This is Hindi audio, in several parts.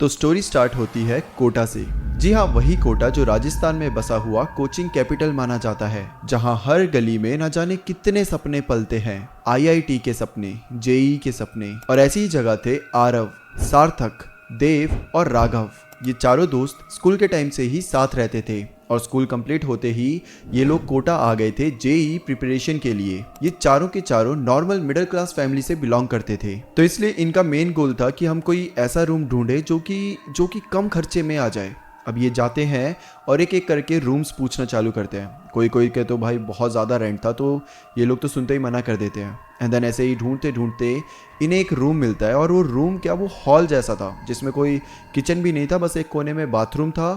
तो स्टोरी स्टार्ट होती है कोटा से। जी हाँ, वही कोटा जो राजस्थान में बसा हुआ कोचिंग कैपिटल माना जाता है, जहाँ हर गली में न जाने कितने सपने पलते हैं। आईआईटी के सपने, जेईई के सपने। और ऐसी ही जगह थे आरव, सार्थक, देव और राघव। ये चारों दोस्त स्कूल के टाइम से ही साथ रहते थे और स्कूल कंप्लीट होते ही ये लोग कोटा आ गए थे जेईई प्रिपरेशन के लिए। ये चारों के चारों नॉर्मल मिडिल क्लास फैमिली से बिलोंग करते थे, तो इसलिए इनका मेन गोल था कि हम कोई ऐसा रूम ढूंढे जो कि कम खर्चे में आ जाए। अब ये जाते हैं और एक एक करके रूम्स पूछना चालू करते हैं। कोई के तो भाई बहुत ज़्यादा रेंट था, तो ये लोग तो सुनते ही मना कर देते हैं। एंड देन ऐसे ही ढूंढते ढूंढते इन्हें एक रूम मिलता है, और वो रूम क्या, वो हॉल जैसा था जिसमें कोई किचन भी नहीं था, बस एक कोने में बाथरूम था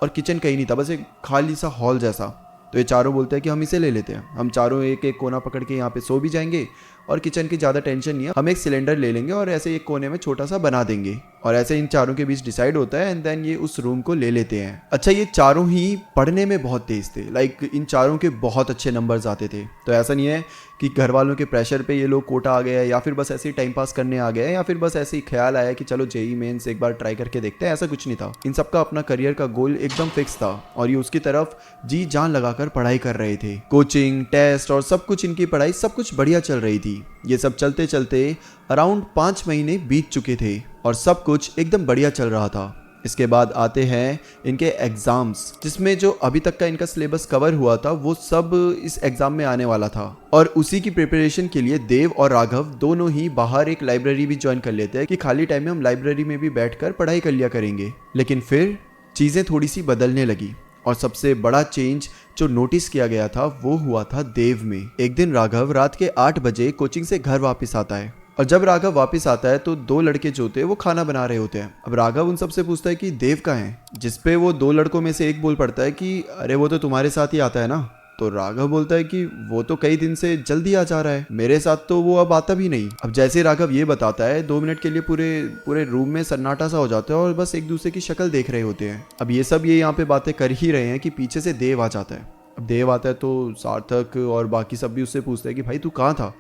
और किचन कहीं नहीं था, बस एक खाली सा हॉल जैसा। तो ये चारों बोलते हैं कि हम इसे ले लेते हैं। हम चारों एक एक कोना पकड़ के यहाँ पे सो भी जाएंगे और किचन की ज़्यादा टेंशन नहीं है, हम एक सिलेंडर ले लेंगे और ऐसे एक कोने में छोटा सा बना देंगे। और ऐसे इन चारों के बीच डिसाइड होता है एंड देन ये उस रूम को ले लेते हैं। अच्छा, ये चारों ही पढ़ने में बहुत तेज थे, लाइक इन चारों के बहुत अच्छे नंबर्स आते थे। तो ऐसा नहीं है कि घर वालों के प्रेशर पे ये लोग कोटा आ गए या फिर बस ऐसे ही टाइम पास करने आ गए या फिर बस ऐसे ही ख्याल आया कि चलो जेईई मेंस एक बार ट्राई करके देखते हैं। ऐसा कुछ नहीं था। इन सबका अपना करियर का गोल एकदम फिक्स था और ये उसकी तरफ जी जान लगाकर पढ़ाई कर रहे थे। कोचिंग, टेस्ट और सब कुछ, इनकी पढ़ाई सब कुछ बढ़िया चल रही थी। ये सब चलते चलते अराउंड 5 महीने बीत चुके थे और सब कुछ एकदम बढ़िया चल रहा था। इसके बाद आते हैं इनके एग्जाम्स, जिसमें जो अभी तक का इनका सिलेबस कवर हुआ था वो सब इस एग्जाम में आने वाला था। और उसी की प्रिपरेशन के लिए देव और राघव दोनों ही बाहर एक लाइब्रेरी भी ज्वाइन कर लेते हैं कि खाली टाइम में हम लाइब्रेरी में भी बैठकर पढ़ाई कर लिया करेंगे। लेकिन फिर चीज़ें थोड़ी सी बदलने लगी और सबसे बड़ा चेंज जो नोटिस किया गया था वो हुआ था देव में। एक दिन राघव रात के 8 बजे कोचिंग से घर वापस आता है और जब राघव वापस आता है तो 2 लड़के जो थे वो खाना बना रहे होते हैं। अब राघव उन सबसे पूछता है कि देव कहाँ है, जिसपे वो 2 लड़कों में से एक बोल पड़ता है कि अरे वो तो तुम्हारे साथ ही आता है ना। तो राघव बोलता है कि वो तो कई दिन से जल्दी आ जा रहा है, मेरे साथ तो वो अब आता भी नहीं। अब जैसे राघव ये बताता है 2 मिनट के लिए पूरे रूम में सन्नाटा सा हो जाता है और बस एक दूसरे की शक्ल देख रहे होते हैं। अब ये सब ये यहाँ पे बातें कर ही रहे हैं कि पीछे से देव आ जाता है। अब देव आता है तो सार्थक और बाकी सब भी उससे पूछते हैं कि भाई तू कहाँ था।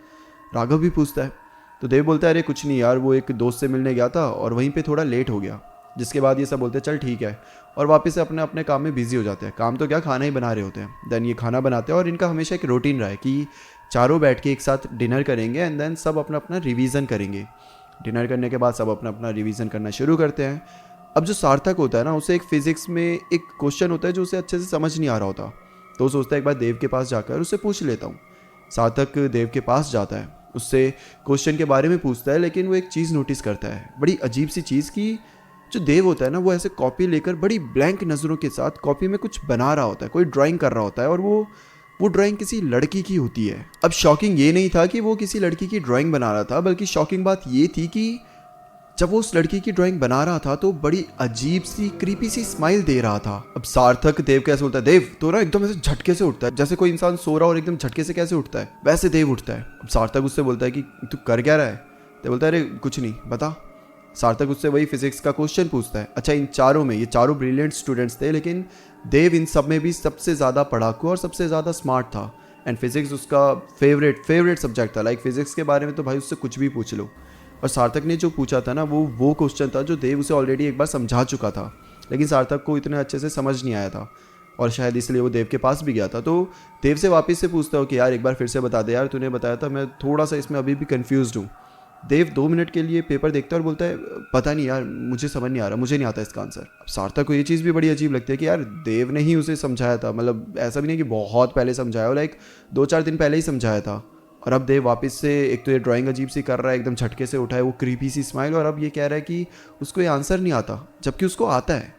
राघव भी पूछता है तो देव बोलता है अरे कुछ नहीं यार, वो एक दोस्त से मिलने गया था और वहीं पे थोड़ा लेट हो गया। जिसके बाद ये सब बोलते हैं चल ठीक है, और वापस से अपने अपने काम में बिजी हो जाते हैं। काम तो क्या, खाना ही बना रहे होते हैं। देन ये खाना बनाते हैं और इनका हमेशा एक रूटीन रहा है कि चारों बैठ के एक साथ डिनर करेंगे एंड देन सब अपना अपना रिवीजन करेंगे। डिनर करने के बाद सब अपना अपना रिवीजन करना शुरू करते हैं। अब जो सार्थक होता है ना, उसे एक फिजिक्स में एक क्वेश्चन होता है जो उसे अच्छे से समझ नहीं आ रहा होता, तो वो सोचता है एक बार देव के पास जाकर उससे पूछ लेता हूँ। सार्थक देव के पास जाता है, उससे क्वेश्चन के बारे में पूछता है, लेकिन वो एक चीज़ नोटिस करता है, बड़ी अजीब सी चीज़, कि जो देव होता है ना वो ऐसे कॉपी लेकर बड़ी ब्लैंक नज़रों के साथ कॉपी में कुछ बना रहा होता है, कोई ड्राइंग कर रहा होता है और वो ड्राइंग किसी लड़की की होती है। अब शॉकिंग ये नहीं था कि वो किसी लड़की की ड्राइंग बना रहा था, बल्कि शॉकिंग बात ये थी कि जब वो उस लड़की की ड्राइंग बना रहा था तो बड़ी अजीब सी क्रीपी सी स्माइल दे रहा था। अब सार्थक देव कैसे बोलता है, देव तो ना एकदम ऐसे झटके से उठता है, जैसे कोई इंसान सो रहा और एकदम झटके से कैसे उठता है वैसे देव उठता है। अब सार्थक उससे बोलता है कि तू कर क्या रहा है। देव बोलता है अरे कुछ नहीं, बता। सार्थक उससे वही फिजिक्स का क्वेश्चन पूछता है। अच्छा, इन चारों में ये चारों ब्रिलियंट स्टूडेंट्स थे, लेकिन देव इन सब में भी सबसे ज़्यादा पढ़ाकू और सबसे ज़्यादा स्मार्ट था। एंड फिजिक्स उसका फेवरेट सब्जेक्ट था। लाइक फिजिक्स के बारे में तो भाई उससे कुछ भी पूछ लो। और सार्थक ने जो पूछा था ना वो क्वेश्चन था जो देव उसे ऑलरेडी एक बार समझा चुका था, लेकिन सार्थक को इतने अच्छे से समझ नहीं आया था और शायद इसलिए वो देव के पास भी गया था। तो देव से वापस से पूछता हो कि यार एक बार फिर से बता दे यार, तूने बताया था, मैं थोड़ा सा इसमें अभी भी कन्फ्यूज़ड हूँ। देव 2 मिनट के लिए पेपर देखता है और बोलता है पता नहीं यार, मुझे समझ नहीं आ रहा, मुझे नहीं आता इसका आंसर। अब सार्थक को ये चीज़ भी बड़ी अजीब लगती है कि यार देव ने ही उसे समझाया था, मतलब ऐसा भी नहीं कि बहुत पहले समझाया हो, लाइक 2-4 दिन पहले ही समझाया था। और अब देव वापस से एक तो ये ड्राइंग अजीब सी कर रहा है, एकदम झटके से उठा है, वो क्रीपी सी स्माइल, और अब ये कह रहा है कि उसको ये आंसर नहीं आता, जबकि उसको आता है।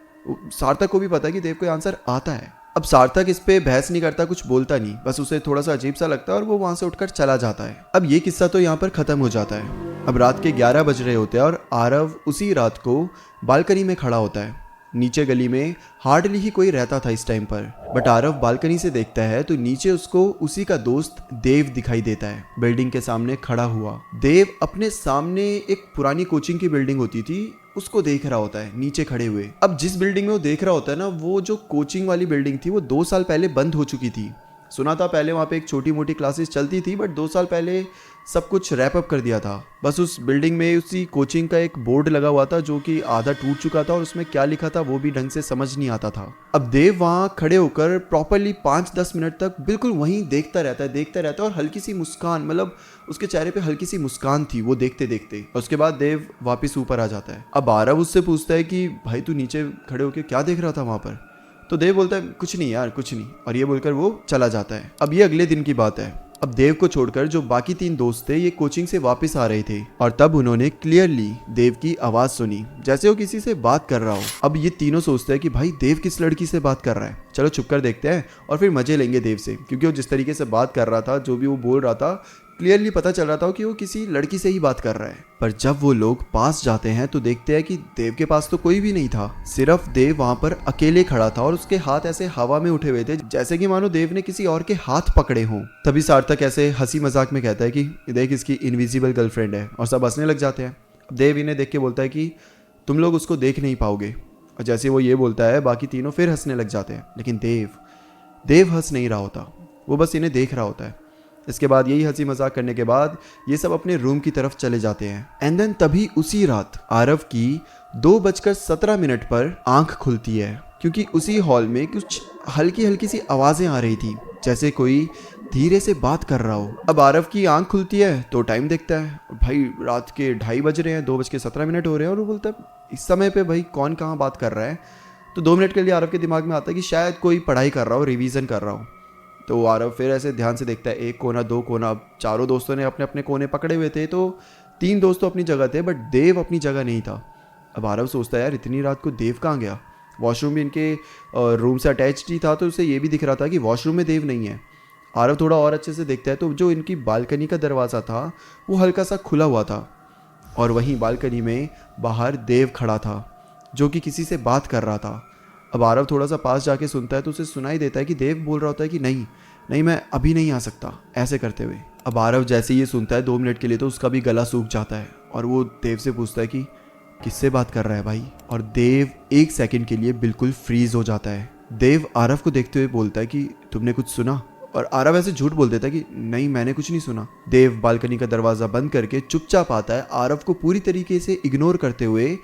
सार्थक को भी पता है कि देव को आंसर आता है। अब सार्थक इस पे बहस नहीं करता, कुछ बोलता नहीं, बस उसे थोड़ा सा अजीब सा लगता है और वो वहाँ से उठकर चला जाता है। अब ये किस्सा तो यहाँ पर ख़त्म हो जाता है। अब रात के 11 बज रहे होते हैं और आरव उसी रात को बालकनी में खड़ा होता है। नीचे गली में हार्डली ही कोई रहता था इस टाइम पर, बट आरव बालकनी से देखता है तो नीचे उसको उसी का दोस्त देव दिखाई देता है, बिल्डिंग के सामने खड़ा हुआ। देव अपने सामने एक पुरानी कोचिंग की बिल्डिंग होती थी उसको देख रहा होता है नीचे खड़े हुए। अब जिस बिल्डिंग में वो देख रहा होता है ना, वो जो कोचिंग वाली बिल्डिंग थी वो 2 साल पहले बंद हो चुकी थी। सुना था पहले वहाँ पे एक छोटी मोटी क्लासेस चलती थी, बट 2 साल पहले सब कुछ रैप अप कर दिया था। बस उस बिल्डिंग में उसी कोचिंग का एक बोर्ड लगा हुआ था जो कि आधा टूट चुका था और उसमें क्या लिखा था वो भी ढंग से समझ नहीं आता था। अब देव वहाँ खड़े होकर प्रॉपरली 5-10 मिनट तक बिल्कुल वहीं देखता रहता है और हल्की सी मुस्कान, मतलब उसके चेहरे पे हल्की सी मुस्कान थी वो देखते देखते। और उसके बाद देव वापस ऊपर आ जाता है। अब आरव उससे पूछता है कि भाई तू नीचे खड़े होकर क्या देख रहा था वहाँ पर? तो देव बोलता है कुछ नहीं यार, कुछ नहीं, और ये बोलकर वो चला जाता है। अब ये अगले दिन की बात है। अब देव को छोड़कर जो बाकी 3 दोस्त थे ये कोचिंग से वापस आ रहे थे और तब उन्होंने क्लियरली देव की आवाज सुनी, जैसे वो किसी से बात कर रहा हो। अब ये तीनों सोचते हैं कि भाई देव किस लड़की से बात कर रहा है, चलो छुप कर देखते हैं और फिर मजे लेंगे देव से, क्योंकि वो जिस तरीके से बात कर रहा था, जो भी वो बोल रहा था, क्लियरली पता चल रहा था कि वो किसी लड़की से ही बात कर रहा है। पर जब वो लोग पास जाते हैं तो देखते हैं कि देव के पास तो कोई भी नहीं था, सिर्फ देव वहां पर अकेले खड़ा था और उसके हाथ ऐसे हवा में उठे हुए थे जैसे कि मानो देव ने किसी और के हाथ पकड़े हों। तभी सार्थक ऐसे हंसी मजाक में कहता है कि देख इसकी इनविजिबल गर्लफ्रेंड है, और सब हंसने लग जाते हैं। देव इन्हें देख के बोलता है कि तुम लोग उसको देख नहीं पाओगे, और जैसे वो ये बोलता है बाकी तीनों फिर हंसने लग जाते हैं। लेकिन देव हंस नहीं रहा होता, वो बस इन्हें देख रहा होता है। इसके बाद यही हंसी मजाक करने के बाद ये सब अपने रूम की तरफ चले जाते हैं। एंड देन तभी उसी रात आरव की 2:17 पर आंख खुलती है, क्योंकि उसी हॉल में कुछ हल्की हल्की सी आवाजें आ रही थी, जैसे कोई धीरे से बात कर रहा हो। अब आरव की आंख खुलती है तो टाइम देखता है, भाई रात के 2:30 बज रहे हैं, 2:17 हो रहे हैं, और वो बोलता है इस समय पे भाई कौन कहाँ बात कर रहा है। तो 2 मिनट के लिए आरव के दिमाग में आता है कि शायद कोई पढ़ाई कर रहा हो, रिवीजन कर रहा हो। तो आरव फिर ऐसे ध्यान से देखता है, एक कोना, 2 कोना, चारों दोस्तों ने अपने अपने कोने पकड़े हुए थे, तो 3 दोस्त तो अपनी जगह थे, बट देव अपनी जगह नहीं था। अब आरव सोचता है यार इतनी रात को देव कहाँ गया? वॉशरूम भी इनके रूम से अटैच्ड ही था, तो उसे ये भी दिख रहा था कि वॉशरूम में देव नहीं है। आरव थोड़ा और अच्छे से देखता है तो जो इनकी बालकनी का दरवाज़ा था वो हल्का सा खुला हुआ था, और वहीं बालकनी में बाहर देव खड़ा था जो कि किसी से बात कर रहा था। अब आरव थोड़ा सा पास जाके सुनता है तो उसे सुनाई देता है कि देव बोल रहा होता है कि नहीं नहीं मैं अभी नहीं आ सकता, ऐसे करते हुए। अब आरव जैसे ये सुनता है 2 मिनट के लिए तो उसका भी गला सूख जाता है, और वो देव से पूछता है कि किससे बात कर रहा है भाई? और देव 1 सेकंड के लिए बिल्कुल फ्रीज हो जाता है। देव आरव को देखते हुए बोलता है कि तुमने कुछ सुना? और आरव ऐसे झूठ बोल देता है कि नहीं मैंने कुछ नहीं सुना। देव बालकनी का दरवाजा बंद करके चुपचाप आता है, आरव को पूरी तरीके से इग्नोर करते हुए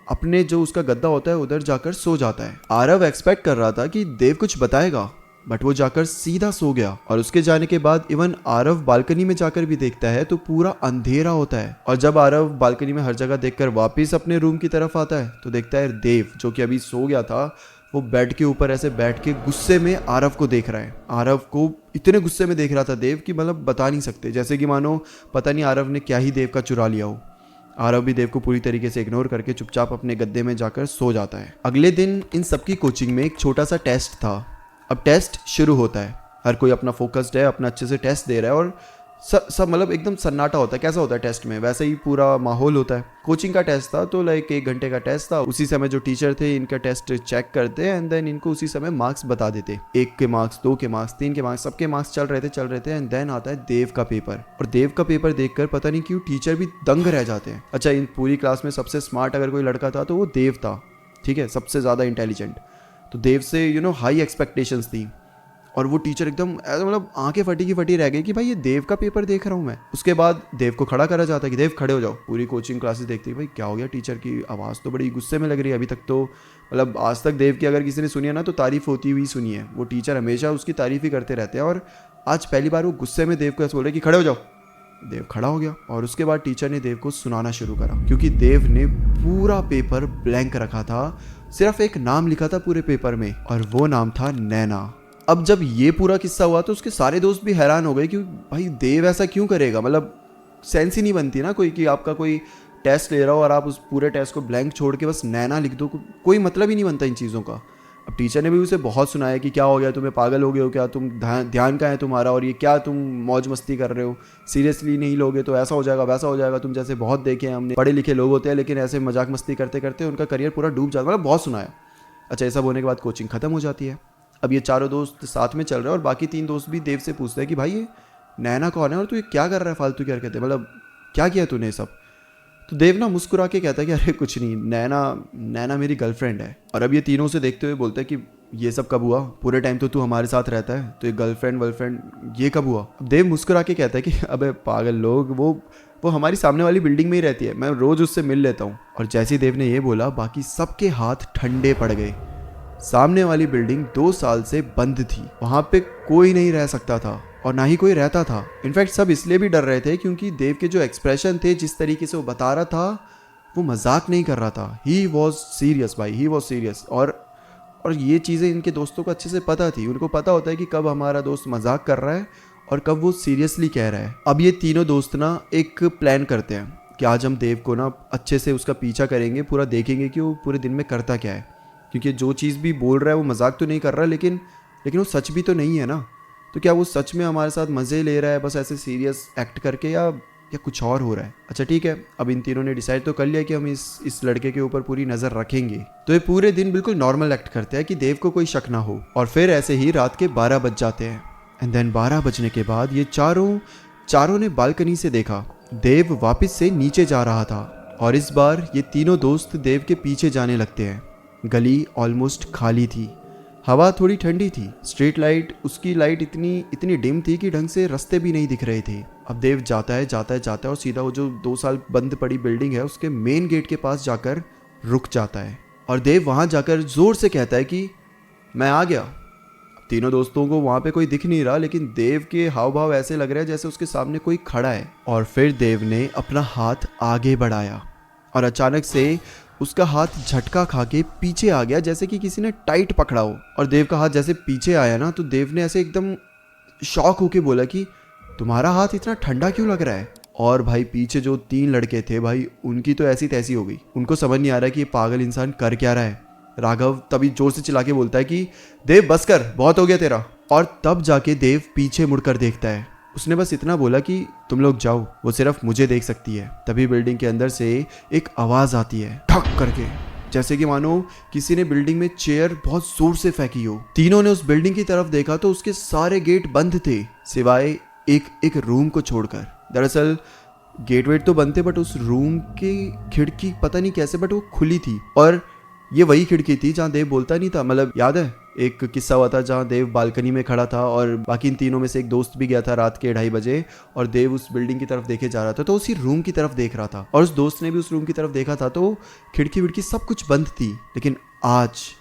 अपने जो उसका गद्दा होता है उधर जाकर सो जाता है। आरव एक्सपेक्ट कर रहा था कि देव कुछ बताएगा, बट वो जाकर सीधा सो गया। और उसके जाने के बाद इवन आरव बालकनी में जाकर भी देखता है तो पूरा अंधेरा होता है। और जब आरव बालकनी में हर जगह देखकर वापस अपने रूम की तरफ आता है तो देखता है देव जो कि अभी सो गया था वो बेड के ऊपर ऐसे बैठ के गुस्से में आरव को देख रहा है। आरव को इतने गुस्से में देख रहा था देव कि मतलब बता नहीं सकते, जैसे कि मानो पता नहीं आरव ने क्या ही देव का चुरा लिया हो। आरव भी देव को पूरी तरीके से इग्नोर करके चुपचाप अपने गद्दे में जाकर सो जाता है। अगले दिन इन सबकी कोचिंग में एक छोटा सा टेस्ट था। अब टेस्ट शुरू होता है, हर कोई अपना फोकस्ड है, अपना अच्छे से टेस्ट दे रहा है, और सब मतलब एकदम सन्नाटा होता है। कैसा होता है टेस्ट में, वैसे ही पूरा माहौल होता है। कोचिंग का टेस्ट था तो लाइक 1 घंटे का टेस्ट था। उसी समय जो टीचर थे इनका टेस्ट चेक करते एंड देन इनको उसी समय मार्क्स बता देते, 1 के मार्क्स, 2 के मार्क्स, 3 के मार्क्स, सबके मार्क्स चल रहे थे एंड देन आता है देव का पेपर। और देव का पेपर देखकर पता नहीं क्यों टीचर भी दंग रह जाते हैं। अच्छा, इन पूरी क्लास में सबसे स्मार्ट अगर कोई लड़का था तो वो देव था, ठीक है, सबसे ज़्यादा इंटेलिजेंट। तो देव से हाई एक्सपेक्टेशंस थी, और वो टीचर एकदम मतलब आंखें फटी की फटी रह गई कि भाई ये देव का पेपर देख रहा हूँ मैं। उसके बाद देव को खड़ा करा जाता है कि देव खड़े हो जाओ। पूरी कोचिंग क्लासेस देखती है भाई क्या हो गया, टीचर की आवाज़ तो बड़ी गुस्से में लग रही है। अभी तक तो मतलब आज तक देव की अगर किसी ने सुनी है ना तो तारीफ होती हुई सुनी है। वो टीचर हमेशा उसकी तारीफ ही करते रहते हैं, और आज पहली बार वो गुस्से में देव को ऐसे बोल रहे कि खड़े हो जाओ। देव खड़ा हो गया, और उसके बाद टीचर ने देव को सुनाना शुरू करा, क्योंकि देव ने पूरा पेपर ब्लैंक रखा था, सिर्फ एक नाम लिखा था पूरे पेपर में, और वो नाम था नैना। अब जब ये पूरा किस्सा हुआ तो उसके सारे दोस्त भी हैरान हो गए कि भाई देव ऐसा क्यों करेगा, मतलब सेंस ही नहीं बनती ना कोई कि आपका कोई टेस्ट ले रहा हो और आप उस पूरे टेस्ट को ब्लैंक छोड़ के बस नैना लिख दो, कोई मतलब ही नहीं बनता इन चीज़ों का। अब टीचर ने भी उसे बहुत सुनाया कि क्या हो गया तुम्हें, पागल हो गए हो क्या तुम, ध्यान कहाँ है तुम्हारा, और ये क्या तुम मौज मस्ती कर रहे हो, सीरियसली नहीं लोगे तो ऐसा हो जाएगा वैसा हो जाएगा, तुम जैसे बहुत देखे हैं हमने, पढ़े लिखे लोग होते हैं लेकिन ऐसे मजाक मस्ती करते करते उनका करियर पूरा डूब जाता है, मतलब बहुत सुनाया। अच्छा, ये सब होने के बाद कोचिंग खत्म हो जाती है। अब ये चारों दोस्त साथ में चल रहे हैं और बाकी 3 दोस्त भी देव से पूछते हैं कि भाई ये नैना कौन है और तू ये क्या कर रहा है फालतू की हरकतें, मतलब क्या किया तूने सब। तो देव ना मुस्कुरा के कहता है कि अरे कुछ नहीं, नैना मेरी गर्लफ्रेंड है। और अब ये तीनों से देखते हुए बोलते हैं कि ये सब कब हुआ? पूरे टाइम तो तू हमारे साथ रहता है, तो ये गर्लफ्रेंड वर्लफ्रेंड ये कब हुआ? अब देव मुस्कुरा के कहता है कि अबे पागल लोग, वो हमारी सामने वाली बिल्डिंग में ही रहती है, मैं रोज उससे मिल लेता हूँ। और जैसे ही देव ने ये बोला बाकी सबके हाथ ठंडे पड़ गए। सामने वाली बिल्डिंग 2 साल से बंद थी, वहां पे कोई नहीं रह सकता था और ना ही कोई रहता था। इनफैक्ट सब इसलिए भी डर रहे थे क्योंकि देव के जो एक्सप्रेशन थे, जिस तरीके से वो बता रहा था, वो मजाक नहीं कर रहा था। ही वॉज सीरियस भाई, ही वॉज सीरियस। और ये चीज़ें इनके दोस्तों को अच्छे से पता थी। उनको पता होता है कि कब हमारा दोस्त मजाक कर रहा है और कब वो सीरियसली कह रहा है। अब ये तीनों दोस्त ना एक प्लान करते हैं कि आज हम देव को ना अच्छे से उसका पीछा करेंगे, पूरा देखेंगे कि वो पूरे दिन में करता क्या है, क्योंकि जो चीज़ भी बोल रहा है वो मजाक तो नहीं कर रहा, लेकिन वो सच भी तो नहीं है ना। तो क्या वो सच में हमारे साथ मज़े ले रहा है बस ऐसे सीरियस एक्ट करके, या कुछ और हो रहा है? अच्छा ठीक है, अब इन तीनों ने डिसाइड तो कर लिया कि हम इस लड़के के ऊपर पूरी नज़र रखेंगे। तो ये पूरे दिन बिल्कुल नॉर्मल एक्ट करते हैं कि देव को कोई शक ना हो। और फिर ऐसे ही रात के 12 बज जाते हैं। एंड देन 12 बजने के बाद ये चारों ने बालकनी से देखा देव वापस से नीचे जा रहा था। और इस बार ये तीनों दोस्त देव के पीछे जाने लगते हैं। गली ऑलमोस्ट खाली थी, हवा थोड़ी ठंडी थी, स्ट्रीट लाइट, उसकी लाइट इतनी डिम थी कि ढंग से रास्ते भी नहीं दिख रहे थे। अब देव जाता है और सीधा वो जो 2 साल बंद पड़ी बिल्डिंग है उसके मेन गेट के पास जाकर रुक जाता है। और देव वहां जाकर जोर से कहता है कि मैं आ गया। तीनों दोस्तों को वहां पे कोई दिख नहीं रहा, लेकिन देव के हाव भाव ऐसे लग रहे हैं जैसे उसके सामने कोई खड़ा है। और फिर देव ने अपना हाथ आगे बढ़ाया और अचानक से उसका हाथ झटका खा के पीछे आ गया, जैसे कि किसी ने टाइट पकड़ा हो। और देव का हाथ जैसे पीछे आया ना, तो देव ने ऐसे एकदम शॉक होके बोला कि तुम्हारा हाथ इतना ठंडा क्यों लग रहा है? और भाई पीछे जो 3 लड़के थे भाई, उनकी तो ऐसी तैसी हो गई। उनको समझ नहीं आ रहा कि ये पागल इंसान कर क्या रहा है। राघव तभी जोर से चिल्ला के बोलता है कि देव बस कर, बहुत हो गया तेरा। और तब जाके देव पीछे मुड़कर देखता है। उसने बस इतना बोला कि तुम लोग जाओ, वो सिर्फ मुझे देख सकती है। तभी बिल्डिंग के अंदर से एक आवाज आती है ठक करके, जैसे कि मानो किसी ने बिल्डिंग में चेयर बहुत जोर से फेंकी हो। तीनों ने उस बिल्डिंग की तरफ देखा तो उसके सारे गेट बंद थे, सिवाय एक रूम को छोड़कर। दरअसल गेट वेट तो बंद थे, बट उस रूम की खिड़की पता नहीं कैसे बट वो खुली थी। और ये वही खिड़की थी जहाँ देव बोलता नहीं था। मतलब याद है एक किस्सा हुआ था जहाँ देव बालकनी में खड़ा था और बाकी इन तीनों में से एक दोस्त भी गया था रात के 2:30 बजे, और देव उस बिल्डिंग की तरफ देखे जा रहा था, तो उसी रूम की तरफ देख रहा था। और उस दोस्त ने भी उस रूम की तरफ देखा था, तो खिड़की विड़की सब कुछ बंद थी। लेकिन आज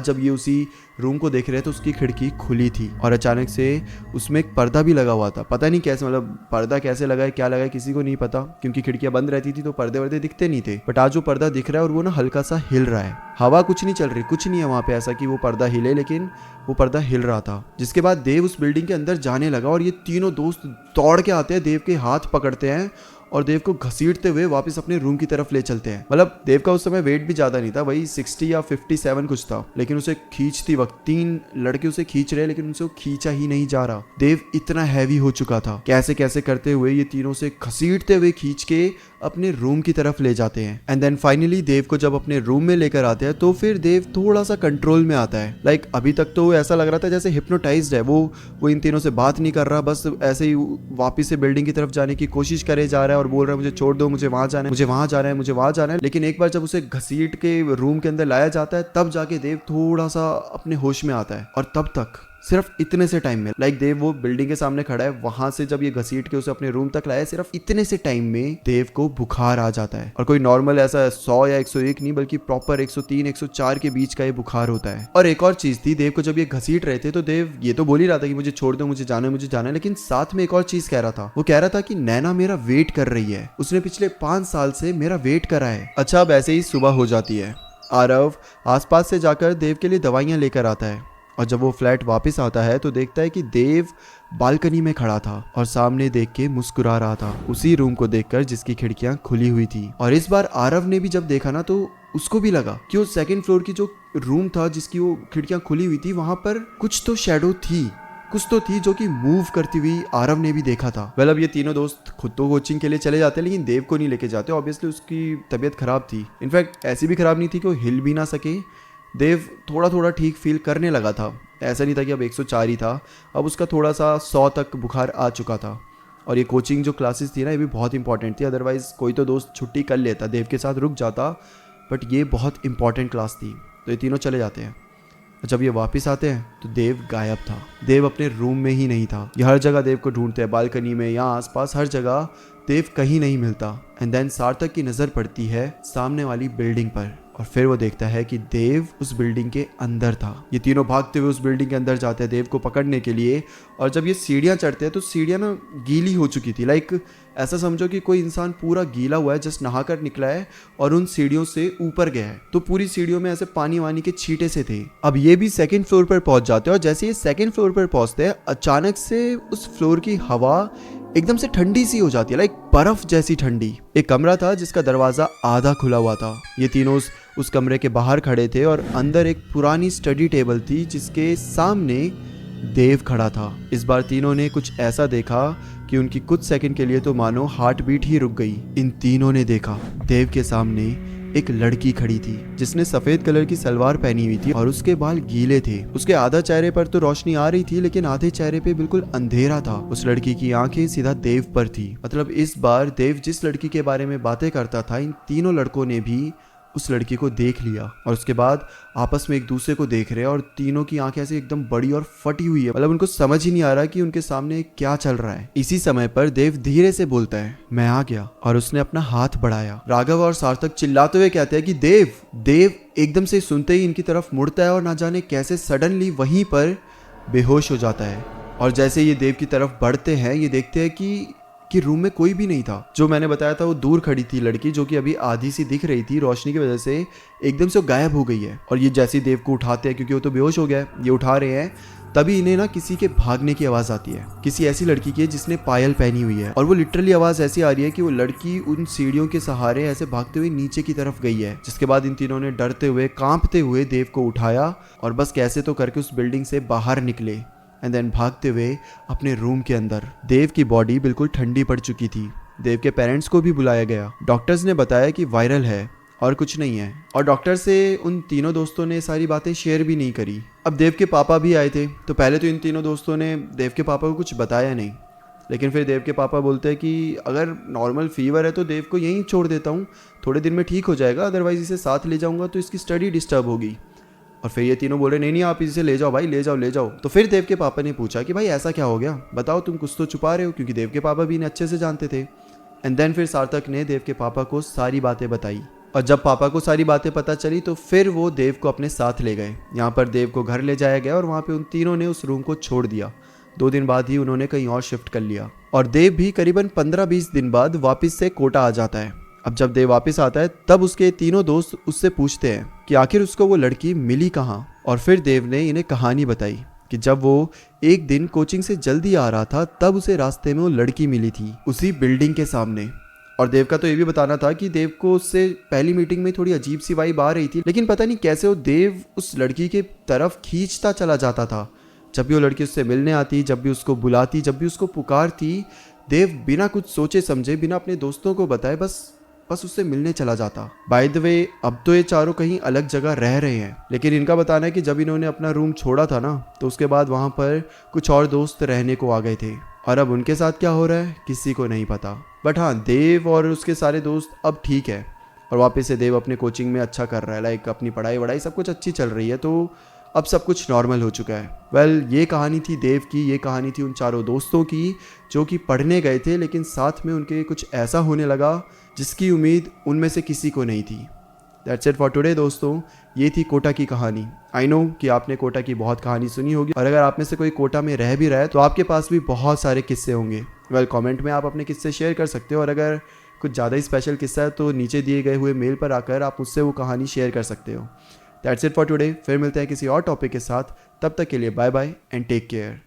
जब ये उसी रूम को देख रहे थे तो उसकी खिड़की खुली थी और अचानक से उसमें एक पर्दा भी लगा हुआ था। पता नहीं कैसे, मतलब पर्दा कैसे लगा है, क्या लगा है, किसी को नहीं पता, क्योंकि खिड़कियां बंद रहती थी तो पर्दे वर्दे दिखते नहीं थे। बट आज वो पर्दा दिख रहा है और वो ना हल्का सा हिल रहा है। हवा कुछ नहीं चल रही, कुछ नहीं है वहां पे ऐसा कि वो पर्दा हिले, लेकिन वो पर्दा हिल रहा था। जिसके बाद देव उस बिल्डिंग के अंदर जाने लगा और ये तीनों दोस्त दौड़ के आते हैं, देव के हाथ पकड़ते हैं और देव को घसीटते हुए वापस अपने रूम की तरफ ले चलते हैं। मतलब देव का उस समय वेट भी ज्यादा नहीं था, वही 60 या 57 कुछ था, लेकिन उसे खींचती वक्त 3 लड़के उसे खींच रहे, लेकिन उनसे वो खींचा ही नहीं जा रहा। देव इतना हैवी हो चुका था। कैसे कैसे करते हुए ये तीनों से घसीटते हुए खींच के अपने रूम की तरफ ले जाते हैं। एंड देन फाइनली देव को जब अपने रूम में लेकर आते हैं तो फिर देव थोड़ा सा कंट्रोल में आता है। लाइक अभी तक तो ऐसा लग रहा था जैसे हिप्नोटाइज्ड है, वो इन तीनों से बात नहीं कर रहा, बस ऐसे ही वापस से बिल्डिंग की तरफ जाने की कोशिश करे जा रहा है और बोल रहा है मुझे छोड़ दो, मुझे वहां जाना है, मुझे वहां जाना है, मुझे वहां जाना है। लेकिन एक बार जब उसे घसीट के रूम के अंदर लाया जाता है तब जाके देव थोड़ा सा अपने होश में आता है। और तब तक सिर्फ इतने से टाइम में, लाइक देव वो बिल्डिंग के सामने खड़ा है, वहां से जब ये घसीट के उसे अपने रूम तक लाया, सिर्फ इतने से टाइम में देव को बुखार आ जाता है। और कोई नॉर्मल ऐसा 100 या 101 नहीं, बल्कि प्रॉपर 103 104 के बीच का ये बुखार होता है। और एक और चीज थी, देव को जब ये घसीट रहे थे तो देव ये तो बोल ही रहा था कि मुझे छोड़ दो, मुझे जाना है, मुझे जाना है, लेकिन साथ में एक और चीज कह रहा था। वो कह रहा था कि नैना मेरा वेट कर रही है, उसने पिछले 5 साल से मेरा वेट करा है। अच्छा, अब ऐसे ही सुबह हो जाती है। आरव आसपास से जाकर देव के लिए दवाइयां लेकर आता है और जब वो फ्लैट वापस आता है तो देखता है कि देव बालकनी में खड़ा था और सामने देख के मुस्कुरा रहा था, उसी रूम को देखकर जिसकी खिड़कियां खुली हुई थी। और इस बार आरव ने भी जब देखा ना तो उसको भी लगा कि वो 2nd फ्लोर की जो रूम था जिसकी वो खिड़कियां खुली हुई थी, वहां पर कुछ तो शैडो थी, कुछ तो थी जो कि मूव करती हुई आरव ने भी देखा था। वेल, अब ये तीनों दोस्त खुद तो कोचिंग के लिए चले जाते हैं, लेकिन देव को नहीं लेके जाते। ऑब्वियसली उसकी तबीयत खराब थी, इनफैक्ट ऐसी भी खराब नहीं थी कि वो हिल भी ना सके। देव थोड़ा थोड़ा ठीक फील करने लगा था, ऐसा नहीं था कि अब 104 ही था, अब उसका थोड़ा सा 100 तक बुखार आ चुका था। और ये कोचिंग जो क्लासेस थी ना, ये भी बहुत इंपॉर्टेंट थी, अदरवाइज कोई तो दोस्त छुट्टी कर लेता, देव के साथ रुक जाता, बट ये बहुत इंपॉर्टेंट क्लास थी। तो ये तीनों चले जाते हैं। जब ये वापस आते हैं तो देव गायब था। देव अपने रूम में ही नहीं था। ये हर जगह देव को ढूंढते हैं, बालकनी में या आसपास, हर जगह देव कहीं नहीं मिलता। एंड देन सार्थक की नजर पड़ती है सामने वाली बिल्डिंग पर और फिर वो देखता है कि देव उस बिल्डिंग के अंदर था। ये तीनों भागते हुए उस बिल्डिंग के अंदर जाते हैं देव को पकड़ने के लिए। और जब ये सीढ़ियाँ चढ़ते हैं तो सीढ़ियाँ ना गीली हो चुकी थी। लाइक ऐसा समझो कि कोई इंसान पूरा गीला हुआ है, जस्ट नहाकर निकला है और उन सीढ़ियों से ऊपर गया है। तो पूरी सीढ़ियों में ऐसे पानी वानी के छींटे से थे। अब ये भी सेकंड फ्लोर पर पहुंच जाते हैं और जैसे ये सेकंड फ्लोर पर पहुंचते हैं अचानक से उस फ्लोर की हवा एकदम से ठंडी सी हो जाती है, लाइक बर्फ जैसी ठंडी। एक कमरा था जिसका दरवाजा आधा खुला हुआ था। ये तीनों उस कमरे के बाहर खड़े थे और अंदर एक पुरानी स्टडी टेबल थी जिसके सामने देव खड़ा था। इस बार तीनों ने कुछ ऐसा देखा कि उनकी कुछ सेकंड के लिए तो मानो हार्ट बीट ही रुक गई। इन तीनों ने देखा देव के सामने एक लड़की खड़ी थी जिसने सफेद कलर की सलवार पहनी हुई थी और उसके बाल गीले थे। उसके आधा चेहरे पर तो रोशनी आ रही थी लेकिन आधे चेहरे पे बिल्कुल अंधेरा था। उस लड़की की आंखें सीधा देव पर थी। मतलब इस बार देव जिस लड़की के बारे में बातें करता था इन तीनों लड़कों ने भी उस लड़की को देख लिया और उसके बाद आपस में एक दूसरे को देख रहे हैं और तीनों की आंखें ऐसे एकदम बड़ी और फटी हुई है। मतलब उनको समझ ही नहीं आ रहा कि उनके सामने क्या चल रहा है। इसी समय पर देव धीरे से बोलता है, मैं आ गया, और उसने अपना हाथ बढ़ाया। राघव और सार्थक चिल्लाते हुए कहते हैं कि देव। देव एकदम से सुनते ही इनकी तरफ मुड़ता है और ना जाने कैसे सडनली वहीं पर बेहोश हो जाता है। और जैसे ये देव की तरफ बढ़ते हैं ये देखते हैं कि रूम में कोई भी नहीं था। जो मैंने बताया था वो दूर खड़ी थी लड़की, जो कि अभी आधी सी दिख रही थी रोशनी की वजह से, एकदम से वो गायब हो गई है। और ये जैसे देव को उठाते हैं, क्योंकि वो तो बेहोश हो गया है, ये उठा रहे हैं, तभी इन्हें ना किसी के भागने की आवाज आती है। किसी ऐसी लड़की की है जिसने पायल पहनी हुई है और वो लिटरली आवाज ऐसी आ रही है कि वो लड़की उन सीढ़ियों के सहारे ऐसे भागते हुए नीचे की तरफ गई है। जिसके बाद इन तीनों ने डरते हुए कांपते हुए देव को उठाया और बस कैसे तो करके उस बिल्डिंग से बाहर निकले एंड देन भागते हुए अपने रूम के अंदर। देव की बॉडी बिल्कुल ठंडी पड़ चुकी थी। देव के पेरेंट्स को भी बुलाया गया। डॉक्टर्स ने बताया कि वायरल है और कुछ नहीं है। और डॉक्टर से उन तीनों दोस्तों ने सारी बातें शेयर भी नहीं करी। अब देव के पापा भी आए थे तो पहले तो इन तीनों दोस्तों ने देव के पापा को कुछ बताया नहीं, लेकिन फिर देव के पापा बोलते हैं कि अगर नॉर्मल फीवर है तो देव को यहीं छोड़ देता हूँ, थोड़े दिन में ठीक हो जाएगा, अदरवाइज इसे साथ ले जाऊँगा तो इसकी स्टडी डिस्टर्ब होगी। और फिर ये तीनों बोले नहीं आप इसे ले जाओ भाई, ले जाओ। तो फिर देव के पापा ने पूछा कि भाई ऐसा क्या हो गया, बताओ, तुम कुछ तो छुपा रहे हो, क्योंकि देव के पापा भी इन्हें अच्छे से जानते थे। एंड देन फिर सार्थक ने देव के पापा को सारी बातें बताई और जब पापा को सारी बातें पता चली तो फिर वो देव को अपने साथ ले गए। यहाँ पर देव को घर ले जाया गया और वहाँ पे उन तीनों ने उस रूम को छोड़ दिया। 2 दिन बाद ही उन्होंने कहीं और शिफ्ट कर लिया और देव भी करीबन 15-20 दिन बाद वापस से कोटा आ जाता है। अब जब देव वापस आता है तब उसके तीनों दोस्त उससे पूछते हैं कि आखिर उसको वो लड़की मिली कहाँ। और फिर देव ने इन्हें कहानी बताई कि जब वो एक दिन कोचिंग से जल्दी आ रहा था तब उसे रास्ते में वो लड़की मिली थी उसी बिल्डिंग के सामने। और देव का तो ये भी बताना था कि देव को उससे पहली मीटिंग में थोड़ी अजीब सी वाइब आ रही थी, लेकिन पता नहीं कैसे वो देव उस लड़की के तरफ खींचता चला जाता था। जब भी वो लड़की उससे मिलने आती, जब भी उसको बुलाती, जब भी उसको पुकारती, देव बिना कुछ सोचे समझे, बिना अपने दोस्तों को बताए बस उससे मिलने चला जाता। बाय द वे अब तो ये चारों कहीं अलग जगह रह रहे हैं, लेकिन इनका बताना है कि जब इन्होंने अपना रूम छोड़ा था ना तो उसके बाद वहाँ पर कुछ और दोस्त रहने को आ गए थे और अब उनके साथ क्या हो रहा है किसी को नहीं पता। बट हाँ, देव और उसके सारे दोस्त अब ठीक है और वापस से देव अपने कोचिंग में अच्छा कर रहा है, लाइक अपनी पढ़ाई वढ़ाई सब कुछ अच्छी चल रही है, तो अब सब कुछ नॉर्मल हो चुका है। वेल, ये कहानी थी देव की, ये कहानी थी उन चारों दोस्तों की जो कि पढ़ने गए थे लेकिन साथ में उनके कुछ ऐसा होने लगा जिसकी उम्मीद उनमें से किसी को नहीं थी। दैट्स इट फॉर टुडे दोस्तों, ये थी कोटा की कहानी। आई नो कि आपने कोटा की बहुत कहानी सुनी होगी और अगर आप में से कोई कोटा में रह भी रहा है तो आपके पास भी बहुत सारे किस्से होंगे। वेल, कमेंट में आप अपने किस्से शेयर कर सकते हो और अगर कुछ ज़्यादा ही स्पेशल किस्सा है तो नीचे दिए गए हुए मेल पर आकर आप मुझसे वो कहानी शेयर कर सकते हो। दैट्स इट फॉर टुडे, फिर मिलते हैं किसी और टॉपिक के साथ। तब तक के लिए bye bye and take care.